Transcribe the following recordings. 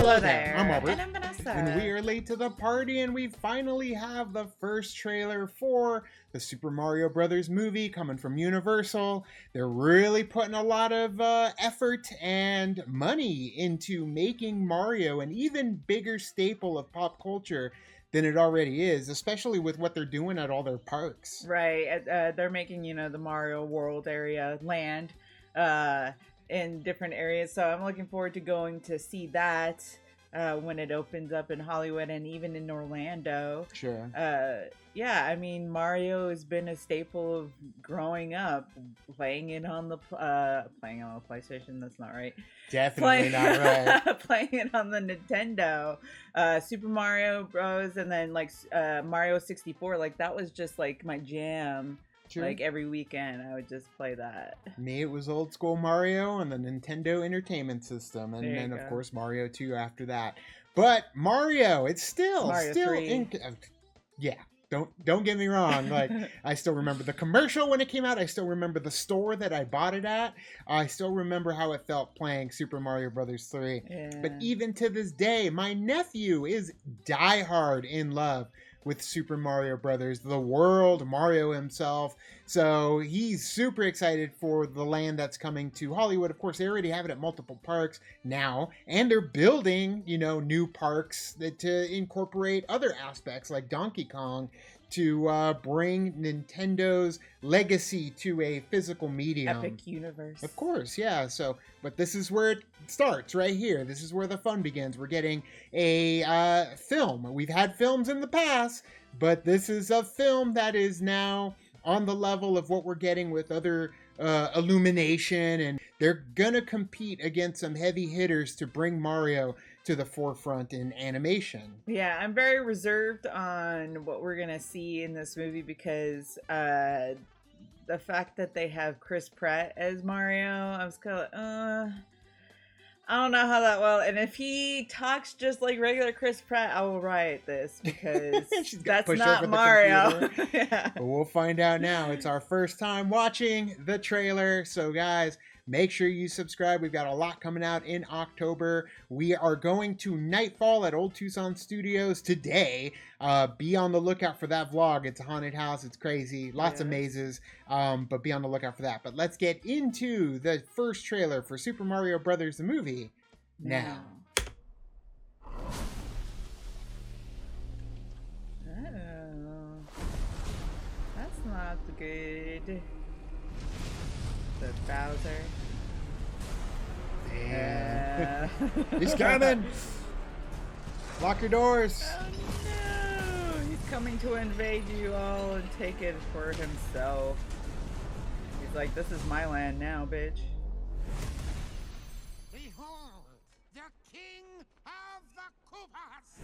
Hello there. I'm Robert. And I'm Vanessa. And we are late to the party, and we finally have the first trailer for the Super Mario Brothers movie coming from Universal. They're really putting a lot of effort and money into making Mario an even bigger staple of pop culture than it already is, especially with what they're doing at all their parks. Right. They're making, the Mario World area land in different areas. So I'm looking forward to going to see that when it opens up in Hollywood and even in Orlando. Sure. Yeah, I mean, Mario has been a staple of growing up, playing it on the PlayStation. That's not right. Definitely not right. Playing it on the Nintendo, Super Mario Bros, and then Mario 64. Like that was just like my jam. Sure. Like every weekend, I would just play that. Me, it was old school Mario and the Nintendo Entertainment System, and then of course Mario 2 after that. But Mario, it's still Mario 3. Yeah. Don't get me wrong. Like I still remember the commercial when it came out. I still remember the store that I bought it at. I still remember how it felt playing Super Mario Brothers 3. Yeah. But even to this day, my nephew is diehard in love with Super Mario Brothers, the world, Mario himself. So he's super excited for the land that's coming to Hollywood. Of course, they already have it at multiple parks now, and they're building, new parks to incorporate other aspects like Donkey Kong to bring Nintendo's legacy to a physical medium. Epic universe. Of course, yeah. So, but this is where it starts, right here. This is where the fun begins. We're getting a film. We've had films in the past, but this is a film that is now on the level of what we're getting with other Illumination, and they're gonna compete against some heavy hitters to bring Mario to the forefront in animation. Yeah, I'm very reserved on what we're gonna see in this movie because the fact that they have Chris Pratt as Mario, I was kind of I don't know how that well. And if he talks just like regular Chris Pratt, I will riot this because that's not Mario. Yeah. But we'll find out now. It's our first time watching the trailer. So guys, make sure you subscribe. We've got a lot coming out in October. We are going to Nightfall at Old Tucson Studios today. Be on the lookout for that vlog. It's a haunted house. It's crazy. Lots of mazes. But be on the lookout for that. But let's get into the first trailer for Super Mario Brothers, the movie, now. Oh, that's not good. The Bowser. Yeah. He's coming! Lock your doors! Oh no! He's coming to invade you all and take it for himself. He's like, this is my land now, bitch. Behold, the king of the Koopas!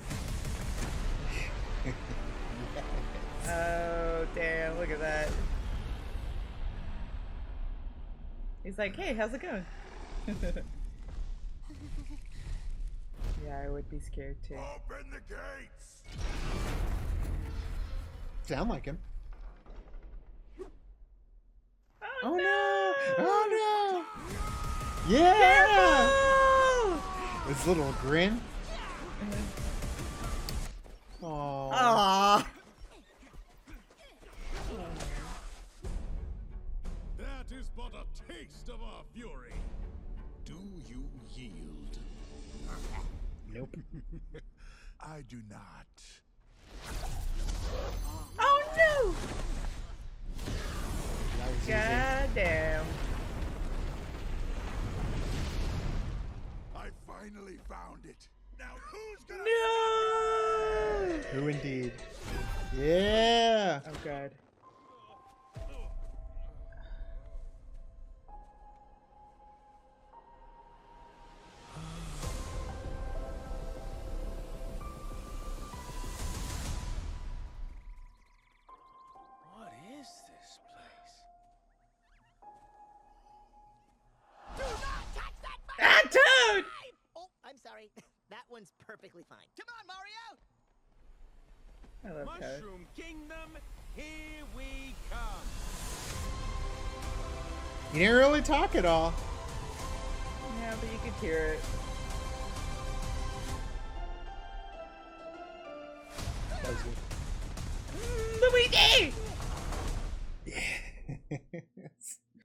Oh, damn, look at that. He's like, hey, how's it going? Yeah, I would be scared too. Open the gates! Sound like him. Oh no! Oh no! Yeah! Careful! This little grin. Aww. Aww. That is but a taste of our fury. Do you yield? Nope. I do not. Oh no! That was easy. God damn. I finally found it. Now who's gonna No! Who indeed? Yeah! Oh god. What is this place? Ah, Toad! Oh, I'm sorry. That one's perfectly fine. Come on, Mario! I love Toad. Mushroom Kingdom, here we come. He didn't really talk at all. Yeah, but you could hear it. Luigi!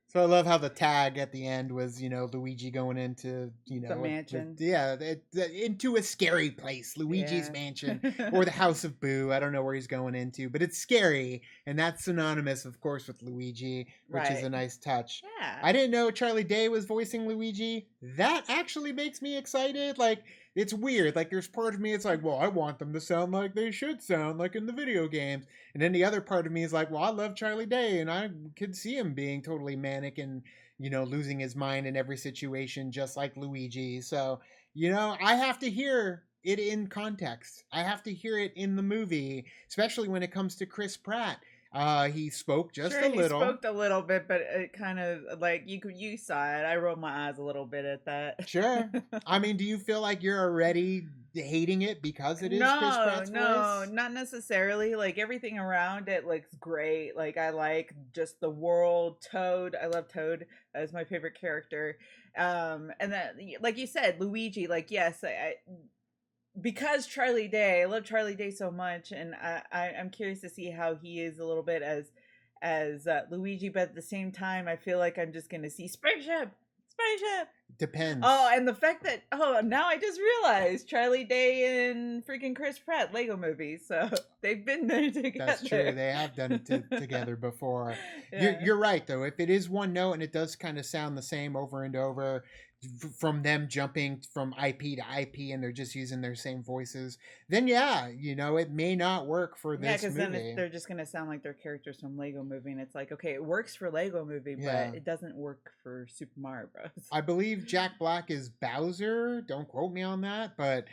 So I love how the tag at the end was, Luigi going into, The mansion. into a scary place, Luigi's Yeah. mansion, or the House of Boo. I don't know where he's going into, but it's scary, and that's synonymous, of course, with Luigi, which is a Right. nice touch. Yeah. I didn't know Charlie Day was voicing Luigi. That actually makes me excited. Like, it's weird. Like, there's part of me, it's like, well, I want them to sound like they should sound, like in the video games. And then the other part of me is like, well, I love Charlie Day, and I could see him being totally manic and, losing his mind in every situation, just like Luigi. So, I have to hear it in context. I have to hear it in the movie, especially when it comes to Chris Pratt. He spoke just a little. He spoke a little bit, but it kind of like you saw it. I rolled my eyes a little bit at that. Sure. I mean, do you feel like you're already hating it because it is Chris Pratt's voice? Not necessarily. Like everything around it looks great. Like I like just the world. Toad, I love Toad as my favorite character. And then, like you said, Luigi. Like yes, I because Charlie Day, I love Charlie Day so much, and I'm curious to see how he is a little bit as Luigi, but at the same time, I feel like I'm just gonna see spaceship. Depends. Oh, and the fact that now I just realized Charlie Day and freaking Chris Pratt Lego movies, so they've been there together. That's true. They have done it together before. Yeah. You're right though. If it is one note and it does kind of sound the same over and over, from them jumping from IP to IP and they're just using their same voices, then it may not work for this movie. Then they're just gonna sound like their characters from Lego Movie, and it's like, okay, it works for Lego Movie, but it doesn't work for Super Mario Bros. I believe Jack Black is Bowser. Don't quote me on that, but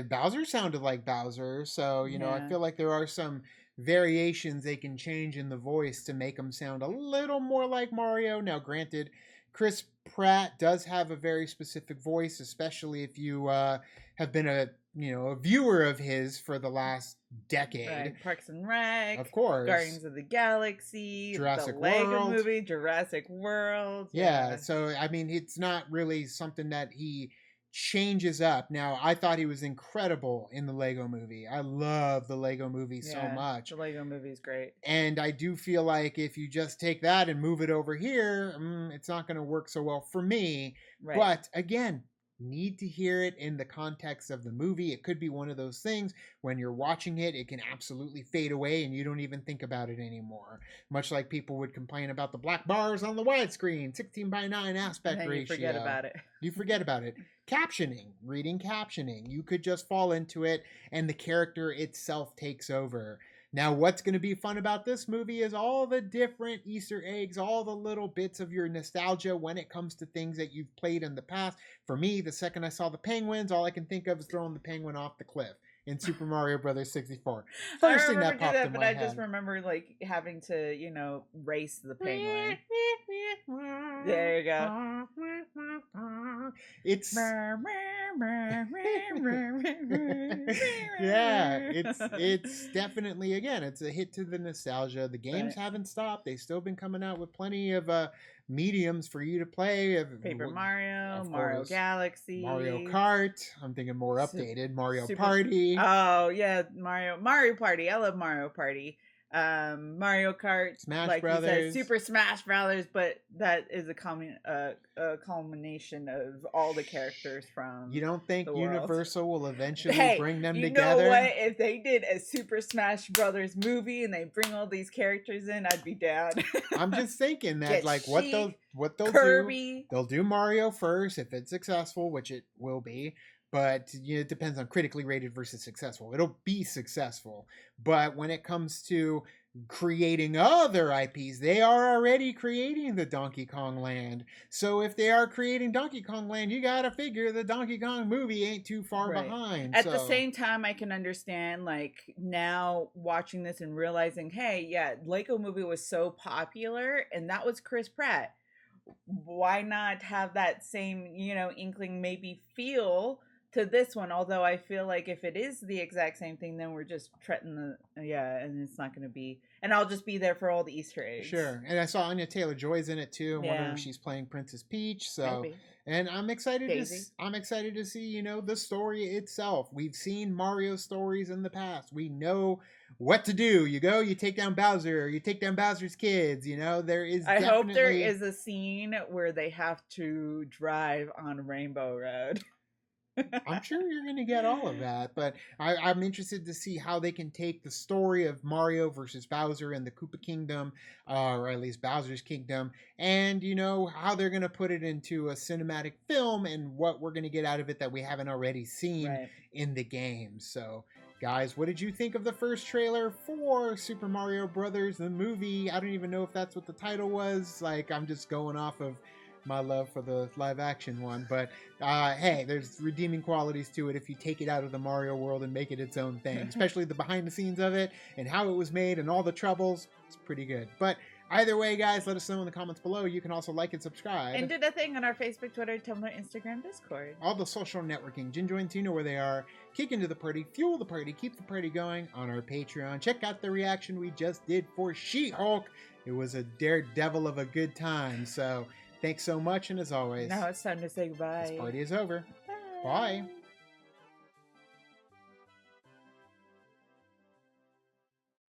Bowser sounded like Bowser, so I feel like there are some variations they can change in the voice to make them sound a little more like Mario. Now, granted, Chris Pratt does have a very specific voice, especially if you have been a viewer of his for the last decade. Right. Parks and Rec, of course, Guardians of the Galaxy, Jurassic the Lego World. Movie, Jurassic World. Yeah, so I mean, it's not really something that he changes up. Now, I thought he was incredible in the Lego Movie. I love the Lego Movie so much. The Lego Movie is great. And I do feel like if you just take that and move it over here, it's not going to work so well for me. Right. But again, need to hear it in the context of the movie. It could be one of those things when you're watching it, it can absolutely fade away and you don't even think about it anymore. Much like people would complain about the black bars on the widescreen, 16:9 aspect ratio. You forget about it. You forget about it. Captioning, reading captioning. You could just fall into it and the character itself takes over. Now, what's going to be fun about this movie is all the different Easter eggs, all the little bits of your nostalgia when it comes to things that you've played in the past. For me, the second I saw the penguins, all I can think of is throwing the penguin off the cliff in Super Mario Brothers 64. First thing that popped in my head. But I just remember like having to, race the penguin. There you go. It's it's definitely, again, it's a hit to the nostalgia. The games haven't stopped. They've still been coming out with plenty of mediums for you to play. Paper Mario, Mario Galaxy, Mario Kart. I'm thinking more updated. Mario Party. Oh yeah, Mario Party. I love Mario Party. Mario Kart, Smash Brothers, Super Smash Brothers, but that is a culmination of all the characters from. You don't think Universal will eventually bring them You together? know what? If they did a Super Smash Brothers movie and they bring all these characters in, I'd be down. I'm just thinking that what they'll Kirby. do, they'll do Mario first if it's successful, which it will be. But it depends on critically rated versus successful. It'll be successful. But when it comes to creating other IPs, they are already creating the Donkey Kong Land. So if they are creating Donkey Kong Land, you got to figure the Donkey Kong movie ain't too far behind. At the same time, I can understand, like, now watching this and realizing, hey, yeah, Lego Movie was so popular, and that was Chris Pratt. Why not have that same, inkling, maybe feel to this one? Although I feel like if it is the exact same thing, then we're just treading and it's not going to be, and I'll just be there for all the Easter eggs. Sure. And I saw Anya Taylor-Joy's in it too. I'm wondering if she's playing Princess Peach. So, maybe. And I'm excited to see, the story itself. We've seen Mario stories in the past. We know what to do. You go, you take down Bowser, or you take down Bowser's kids. You know, there is. I hope there definitely- is a scene where they have to drive on Rainbow Road. I'm sure you're going to get all of that, but I'm interested to see how they can take the story of Mario versus Bowser and the Koopa Kingdom, or at least Bowser's Kingdom, and, you know, how they're going to put it into a cinematic film and what we're going to get out of it that we haven't already seen Right. in the game. So, guys, what did you think of the first trailer for Super Mario Brothers, the movie? I don't even know if that's what the title was. Like, I'm just going off of my love for the live action one, but hey, there's redeeming qualities to it if you take it out of the Mario world and make it its own thing, especially the behind the scenes of it and how it was made and all the troubles. It's pretty good. But either way, guys, let us know in the comments below. You can also like and subscribe. And do the thing on our Facebook, Twitter, Tumblr, Instagram, Discord. All the social networking. Gin joins, you know where they are. Kick into the party, fuel the party, keep the party going on our Patreon. Check out the reaction we just did for She-Hulk. It was a daredevil of a good time. So thanks so much, and as always, Now it's time to say goodbye. this party is over. Bye. Bye.